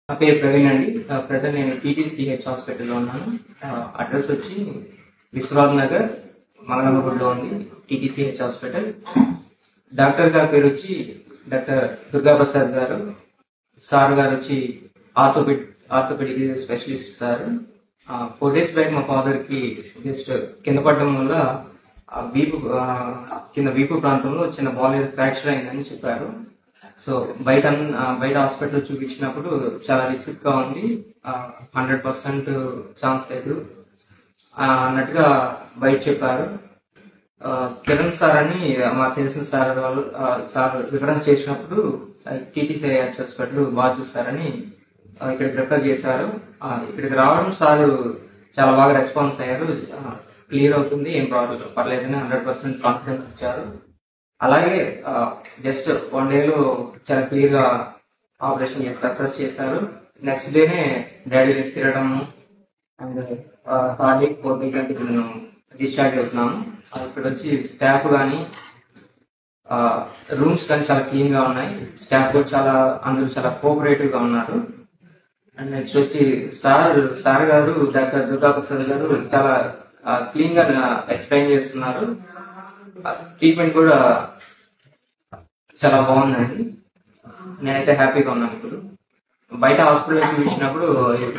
నా పేరు ప్రవీణ్ అండి. ప్రజెంట్ నేను టీటీసీహెచ్ హాస్పిటల్లో ఉన్నాను. అడ్రస్ వచ్చి విశ్వనాథ్ నగర్ మంగళమూరులో ఉంది టీటీసీహెచ్ హాస్పిటల్. డాక్టర్ గారి పేరు వచ్చి డాక్టర్ దుర్గా ప్రసాద్ గారు. సార్ గారు వచ్చి orthopaedic specialist sir. 4 days back మా ఫాదర్ కి జస్ట్ కింద పడడం వల్ల వీపు ప్రాంతంలో చిన్న బాల్ ఫ్రాక్చర్ అయిందని చెప్పారు. సో బయట హాస్పిటల్ చూపించినప్పుడు చాలా రిస్క్ గా ఉంది, 100% ఛాన్స్ లేదు అన్నట్టుగా బయట చెప్పారు. కిరణ్ సార్ అని మాకు తెలిసిన సార్ రిఫరెన్స్ చేసినప్పుడు టీటీసీహెచ్ హాస్పిటల్ బాగా చూస్తారని ఇక్కడికి రెఫర్ చేశారు. ఇక్కడికి రావడం సార్ చాలా బాగా రెస్పాన్స్ అయ్యారు. క్లియర్ అవుతుంది, ఏం ప్రాబ్లం పర్లేదని 100% కాన్ఫిడెన్స్ ఇచ్చారు. అలాగే జస్ట్ 1 day చాలా క్లియర్ గా ఆపరేషన్ చేసి సక్సెస్ చేశారు. నెక్స్ట్ డేనే డాడీ రెస్ట్ తిరగడం అండ్ హార్డ్లీ 4 weeks అంటే నేను డిశ్చార్జ్ అవుతున్నాను. ఇక్కడ వచ్చి స్టాఫ్ కానీ రూమ్స్ కానీ చాలా క్లీన్ గా ఉన్నాయి. స్టాఫ్ కూడా అందరూ చాలా కోఆపరేటివ్ గా ఉన్నారు. అండ్ నెక్స్ట్ వచ్చి సార్ గారు డాక్టర్ దుర్గా ప్రసాద్ గారు చాలా క్లీన్ గా ఎక్స్ప్లెయిన్ చేస్తున్నారు. ట్రీట్మెంట్ కూడా చాలా బాగుందండి. నేనైతే హ్యాపీగా ఉన్నాను. ఇప్పుడు బయట హాస్పిటల్ చూపించినప్పుడు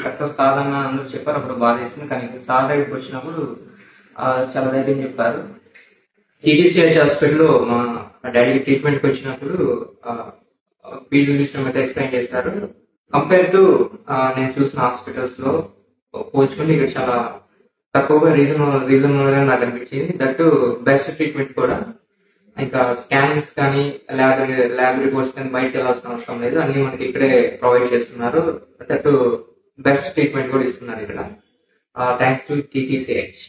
సక్సెస్ కాదన్న అందరూ చెప్పారు, అప్పుడు బాధ వేసింది. కానీ సార్ దగ్గరికి వచ్చినప్పుడు చాలా ధైర్యం చెప్పారు. టీటీసీహెచ్ హాస్పిటల్లో మా డాడీకి ట్రీట్మెంట్కి వచ్చినప్పుడు ఫీజు విషయం అయితే ఎక్స్ప్లెయిన్ చేస్తారు. కంపేర్ టు నేను చూసిన హాస్పిటల్స్ లో పోల్చుకుంటే ఇక్కడ చాలా తక్కువగా రీజనబుల్ గా నాకు అనిపించింది. దట్ బెస్ట్ ట్రీట్మెంట్ కూడా. ఇంకా స్కానింగ్స్ కానీ ల్యాబ్ రిపోర్ట్స్ కానీ బయటకు వెళ్ళాల్సిన అవసరం లేదు, అన్ని మనకి ఇక్కడే ప్రొవైడ్ చేస్తున్నారు. దట్ బెస్ట్ ట్రీట్మెంట్ కూడా ఇస్తున్నారు ఇక్కడ. Thanks to టీటీసీహెచ్.